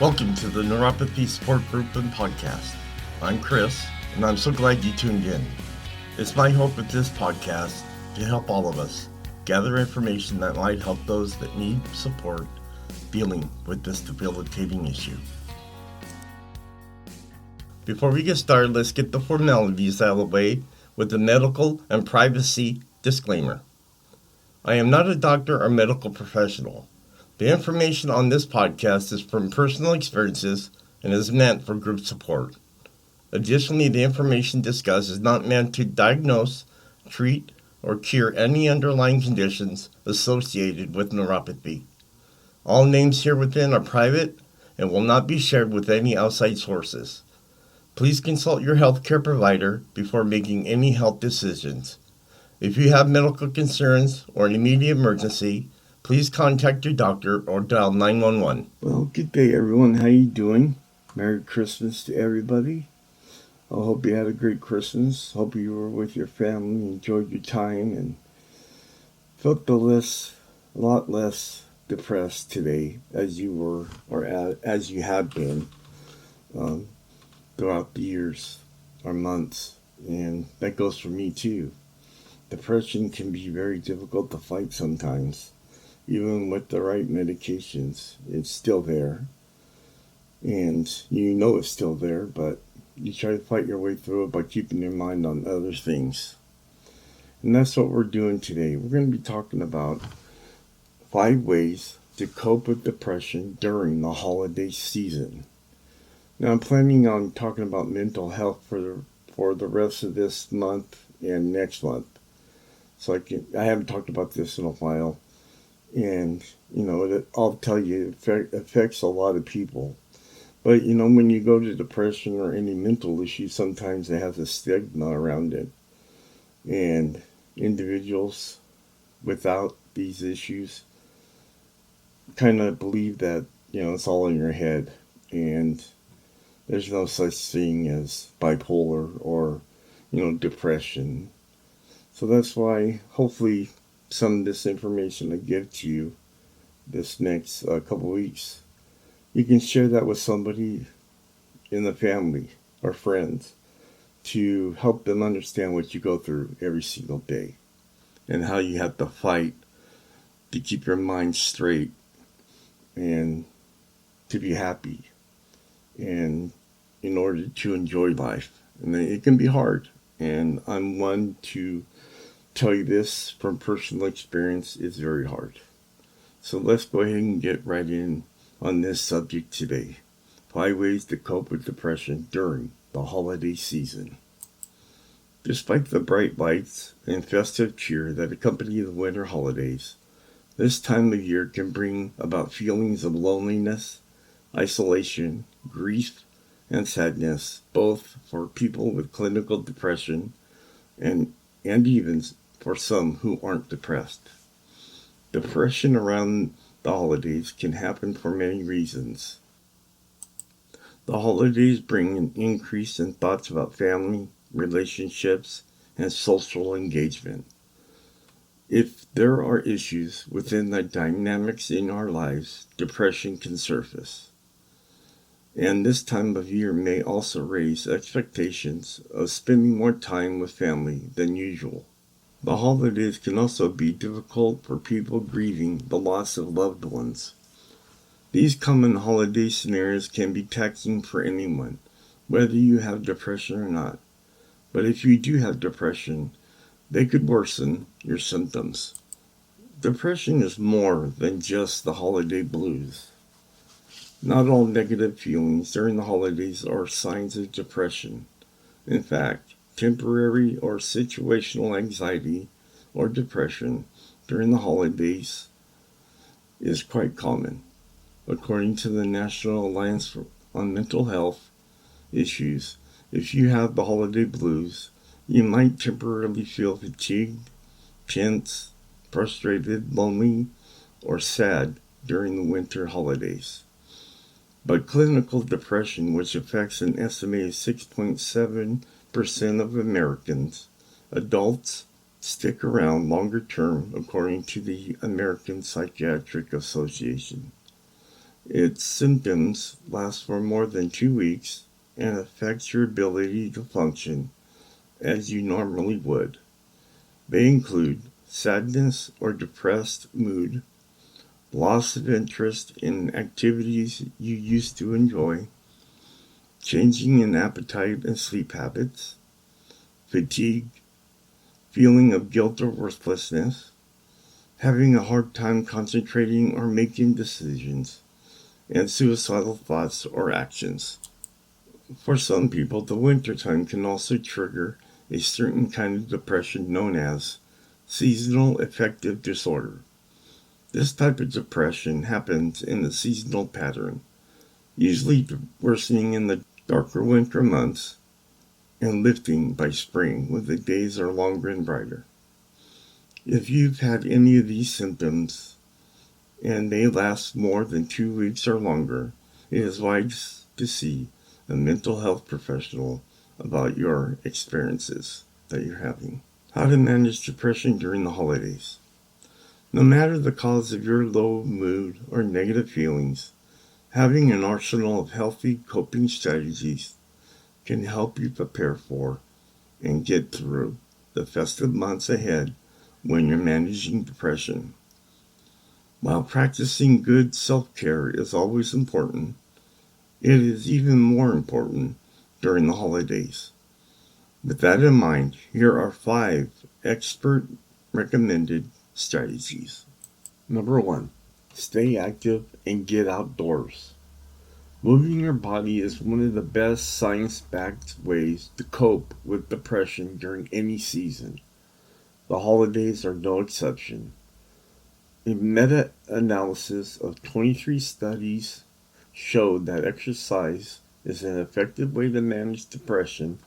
Welcome to the Neuropathy Support Group and Podcast. I'm Chris, and I'm so glad you tuned in. It's my hope with this podcast to help all of us gather information that might help those that need support dealing with this debilitating issue. Before we get started, let's get the formalities out of the way with the medical and privacy disclaimer. I am not a doctor or medical professional. The information on this podcast is from personal experiences and is meant for group support. Additionally, the information discussed is not meant to diagnose, treat, or cure any underlying conditions associated with neuropathy. All names here within are private and will not be shared with any outside sources. Please consult your healthcare provider before making any health decisions. If you have medical concerns or an immediate emergency, please contact your doctor or dial 911. Well, good day, everyone. How you doing? Merry Christmas to everybody. I hope you had a great Christmas. Hope you were with your family, enjoyed your time, and felt a lot less depressed today as you were, or as you have been throughout the years or months. And that goes for me too. Depression can be very difficult to fight sometimes. Even with the right medications, it's still there. And you know it's still there, but you try to fight your way through it by keeping your mind on other things. And that's what we're doing today. We're going to be talking about 5 ways to cope with depression during the holiday season. Now, I'm planning on talking about mental health for the rest of this month and next month. So I haven't talked about this in a while. And, I'll tell you, it affects a lot of people. But, when you go to depression or any mental issue, sometimes it has a stigma around it. And individuals without these issues kind of believe that, it's all in your head. And there's no such thing as bipolar or, depression. So that's why, hopefully, some of this information I give to you this next couple weeks, you can share that with somebody in the family or friends to help them understand what you go through every single day and how you have to fight to keep your mind straight and to be happy and in order to enjoy life. And it can be hard, and I'm one to tell you this from personal experience, is very hard. So let's go ahead and get right in on this subject today. 5 ways to cope with depression during the holiday season. Despite the bright lights and festive cheer that accompany the winter holidays, this time of year can bring about feelings of loneliness, isolation, grief, and sadness, both for people with clinical depression and even for some who aren't depressed. Depression around the holidays can happen for many reasons. The holidays bring an increase in thoughts about family, relationships, and social engagement. If there are issues within the dynamics in our lives, depression can surface. And this time of year may also raise expectations of spending more time with family than usual. The holidays can also be difficult for people grieving the loss of loved ones. These common holiday scenarios can be taxing for anyone, whether you have depression or not. But if you do have depression, they could worsen your symptoms. Depression is more than just the holiday blues. Not all negative feelings during the holidays are signs of depression. In fact, temporary or situational anxiety or depression during the holidays is quite common. According to the National Alliance on Mental Health Issues, if you have the holiday blues, you might temporarily feel fatigued, tense, frustrated, lonely, or sad during the winter holidays. But clinical depression, which affects an estimated 6.7% of Americans, adults, stick around longer term, according to the American Psychiatric Association. Its symptoms last for more than 2 weeks and affect your ability to function as you normally would. They include sadness or depressed mood, loss of interest in activities you used to enjoy, changing in appetite and sleep habits, fatigue, feeling of guilt or worthlessness, having a hard time concentrating or making decisions, and suicidal thoughts or actions. For some people, the wintertime can also trigger a certain kind of depression known as seasonal affective disorder. This type of depression happens in the seasonal pattern, usually worsening in the darker winter months and lifting by spring when the days are longer and brighter. If you've had any of these symptoms and they last more than 2 weeks or longer, it is wise to see a mental health professional about your experiences that you're having. How to manage depression during the holidays. No matter the cause of your low mood or negative feelings, having an arsenal of healthy coping strategies can help you prepare for and get through the festive months ahead when you're managing depression. While practicing good self-care is always important, it is even more important during the holidays. With that in mind, here are 5 expert recommended strategies. Number 1, stay active and get outdoors. Moving your body is one of the best science-backed ways to cope with depression during any season. The holidays are no exception. A meta-analysis of 23 studies showed that exercise is an effective way to manage depression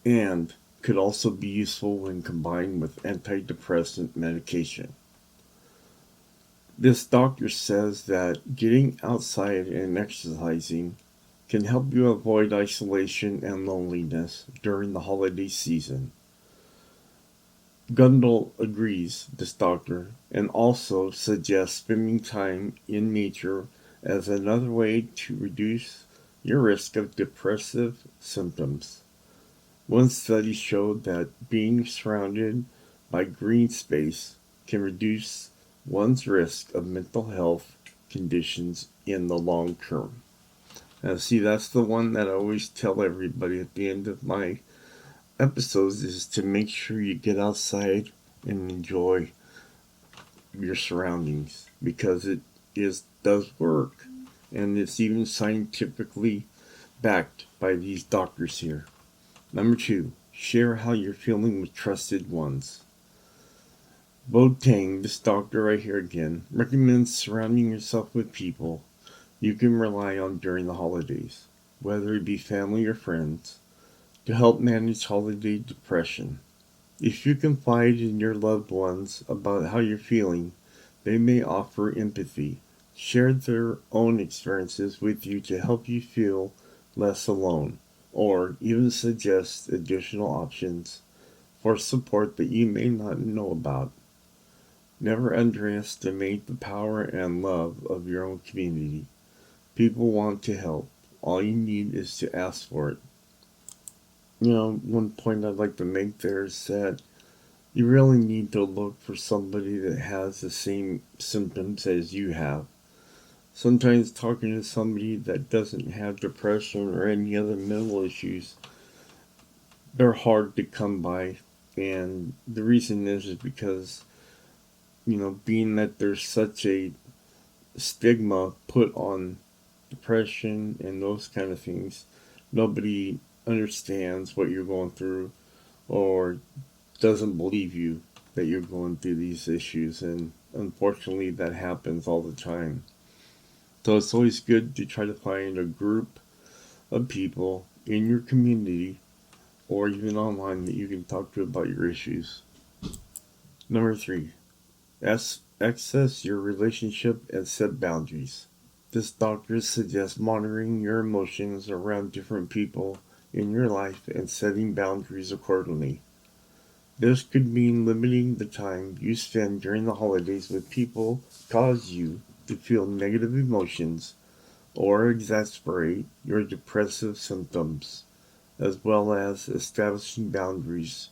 and could also be useful when combined with antidepressant medication. This doctor says that getting outside and exercising can help you avoid isolation and loneliness during the holiday season. Gundel agrees, this doctor, and also suggests spending time in nature as another way to reduce your risk of depressive symptoms. One study showed that being surrounded by green space can reduce one's risk of mental health conditions in the long term. Now, see, that's the one that I always tell everybody at the end of my episodes is to make sure you get outside and enjoy your surroundings because it does work and it's even scientifically backed by these doctors here. Number 2, share how you're feeling with trusted ones. Bo Tang, this doctor right here again, recommends surrounding yourself with people you can rely on during the holidays, whether it be family or friends, to help manage holiday depression. If you confide in your loved ones about how you're feeling, they may offer empathy, share their own experiences with you to help you feel less alone, or even suggest additional options for support that you may not know about. Never underestimate the power and love of your own community. People want to help. All you need is to ask for it. One point I'd like to make there is that you really need to look for somebody that has the same symptoms as you have. Sometimes talking to somebody that doesn't have depression or any other mental issues, they're hard to come by. And the reason is because, being that there's such a stigma put on depression and those kind of things, nobody understands what you're going through or doesn't believe you that you're going through these issues, and unfortunately that happens all the time. So it's always good to try to find a group of people in your community or even online that you can talk to about your issues. Number 3, access your relationship and set boundaries. This doctor suggests monitoring your emotions around different people in your life and setting boundaries accordingly. This could mean limiting the time you spend during the holidays with people cause you to feel negative emotions or exacerbate your depressive symptoms, as well as establishing boundaries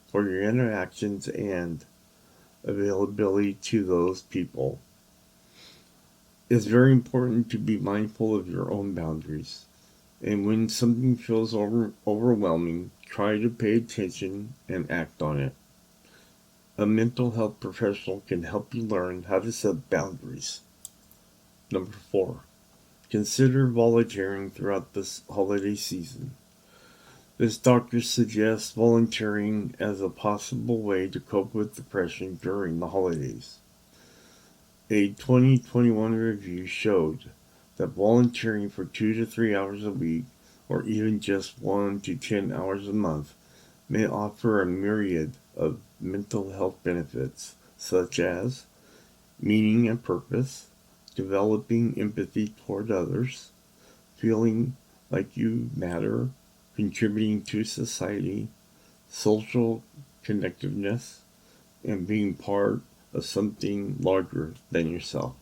for your interactions and availability to those people. It's very important to be mindful of your own boundaries. And when something feels overwhelming, try to pay attention and act on it. A mental health professional can help you learn how to set boundaries. Number 4, consider volunteering throughout this holiday season. This doctor suggests volunteering as a possible way to cope with depression during the holidays. A 2021 review showed that volunteering for 2 to 3 hours a week, or even just 1 to 10 hours a month, may offer a myriad of mental health benefits, such as meaning and purpose, developing empathy toward others, feeling like you matter, contributing to society, social connectiveness, and being part of something larger than yourself.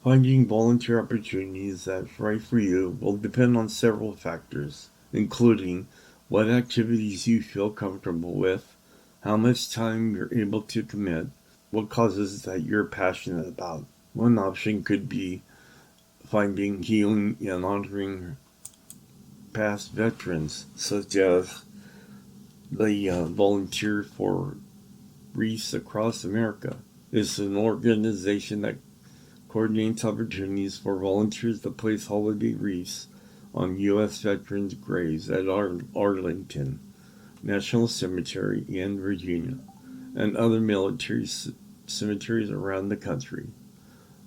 Finding volunteer opportunities that's right for you will depend on several factors, including what activities you feel comfortable with, how much time you're able to commit, what causes that you're passionate about. One option could be finding healing and honoring past veterans, such as the Volunteer for Wreaths Across America. It's an organization that coordinates opportunities for volunteers to place holiday wreaths on U.S. veterans' graves at Arlington National Cemetery in Virginia and other military cemeteries around the country.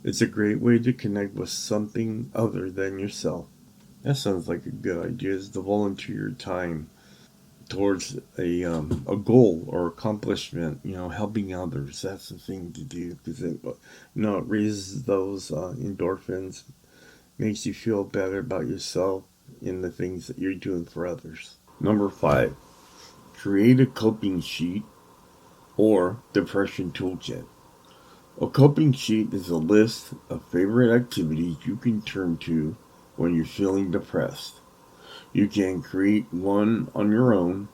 It's a great way to connect with something other than yourself. That sounds like a good idea, is to volunteer your time towards a goal or accomplishment, helping others. That's the thing to do, because it raises those endorphins, makes you feel better about yourself and the things that you're doing for others. Number 5, create a coping sheet or depression toolkit. A coping sheet is a list of favorite activities you can turn to when you're feeling depressed. You can create one on your own,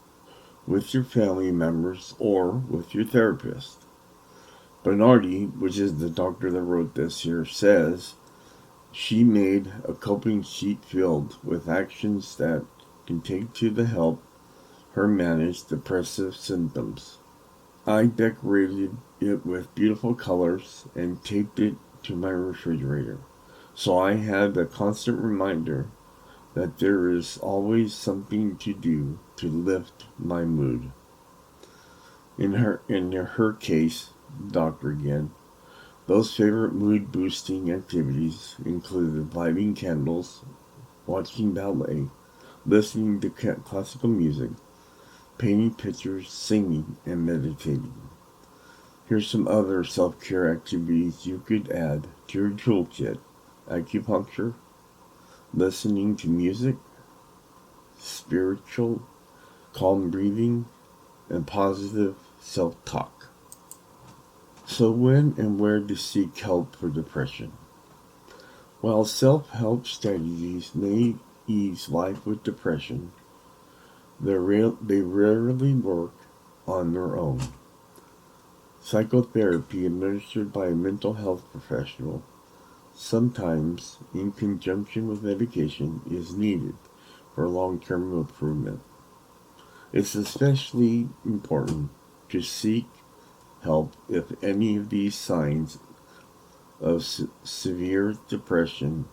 with your family members, or with your therapist. Bernardi, which is the doctor that wrote this here, says she made a coping sheet filled with actions that can take to help her manage depressive symptoms. I decorated it with beautiful colors and taped it to my refrigerator, so I had a constant reminder that there is always something to do to lift my mood. In her case, doctor again, those favorite mood boosting activities included lighting candles, watching ballet, listening to classical music, painting pictures, singing, and meditating. Here's some other self-care activities you could add to your toolkit: acupuncture, listening to music, spiritual, calm breathing, and positive self-talk. So when and where to seek help for depression? While self-help strategies may ease life with depression, they rarely work on their own. Psychotherapy administered by a mental health professional, sometimes in conjunction with medication, is needed for long-term improvement. It's especially important to seek help if any of these signs of severe depression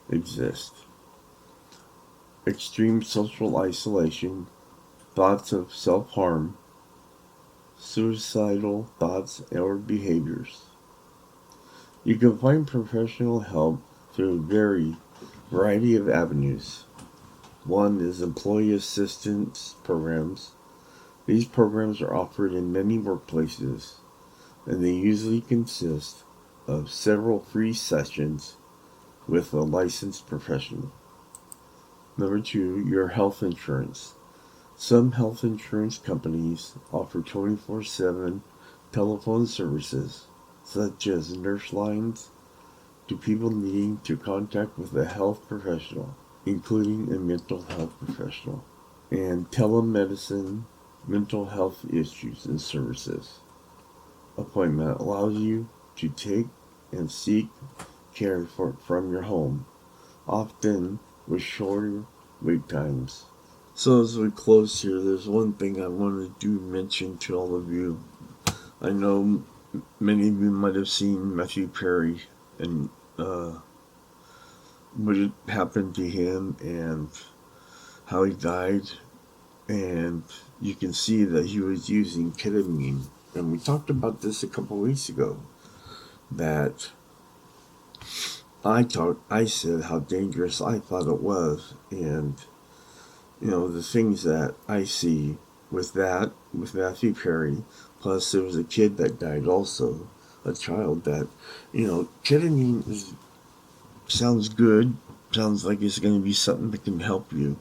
exist: extreme social isolation, thoughts of self-harm, suicidal thoughts or behaviors. You can find professional help through a variety of avenues. One is employee assistance programs. These programs are offered in many workplaces, and they usually consist of several free sessions with a licensed professional. Number 2, your health insurance. Some health insurance companies offer 24/7 telephone services, such as nurse lines, to people needing to contact with a health professional, including a mental health professional, and telemedicine mental health issues and services. Appointment allows you to take and seek care from your home, often with shorter wait times. So as we close here, there's one thing I wanted to mention to all of you. I know many of you might have seen Matthew Perry and what had happened to him and how he died, and you can see that he was using ketamine. And we talked about this a couple weeks ago, that I said how dangerous I thought it was, and the things that I see with Matthew Perry, plus there was a kid that died also, a child that, ketamine sounds good, sounds like it's going to be something that can help you,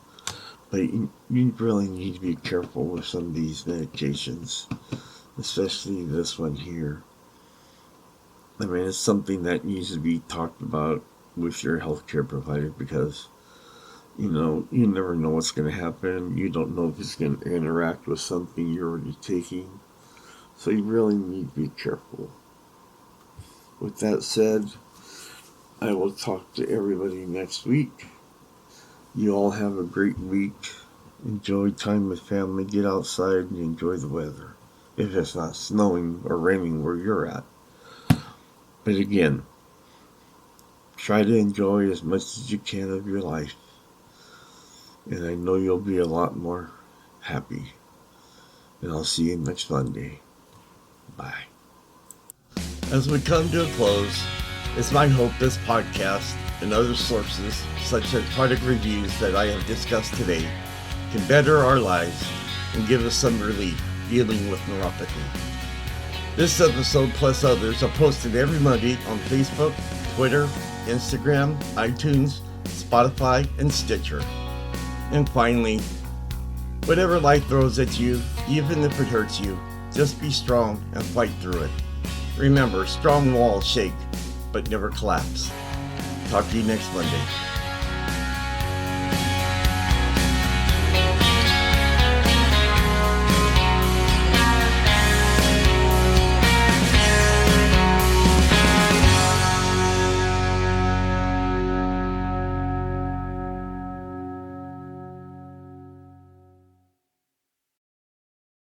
but you really need to be careful with some of these medications, especially this one here. I mean, it's something that needs to be talked about with your healthcare provider, because you never know what's going to happen. You don't know if it's going to interact with something you're already taking. So you really need to be careful. With that said, I will talk to everybody next week. You all have a great week. Enjoy time with family. Get outside and enjoy the weather, if it's not snowing or raining where you're at. But again, try to enjoy as much as you can of your life. And I know you'll be a lot more happy. And I'll see you next Monday. Bye. As we come to a close, it's my hope this podcast and other sources, such as product reviews that I have discussed today, can better our lives and give us some relief dealing with neuropathy. This episode, plus others, are posted every Monday on Facebook, Twitter, Instagram, iTunes, Spotify, and Stitcher. And finally, whatever life throws at you, even if it hurts you, just be strong and fight through it. Remember, strong walls shake, but never collapse. Talk to you next Monday.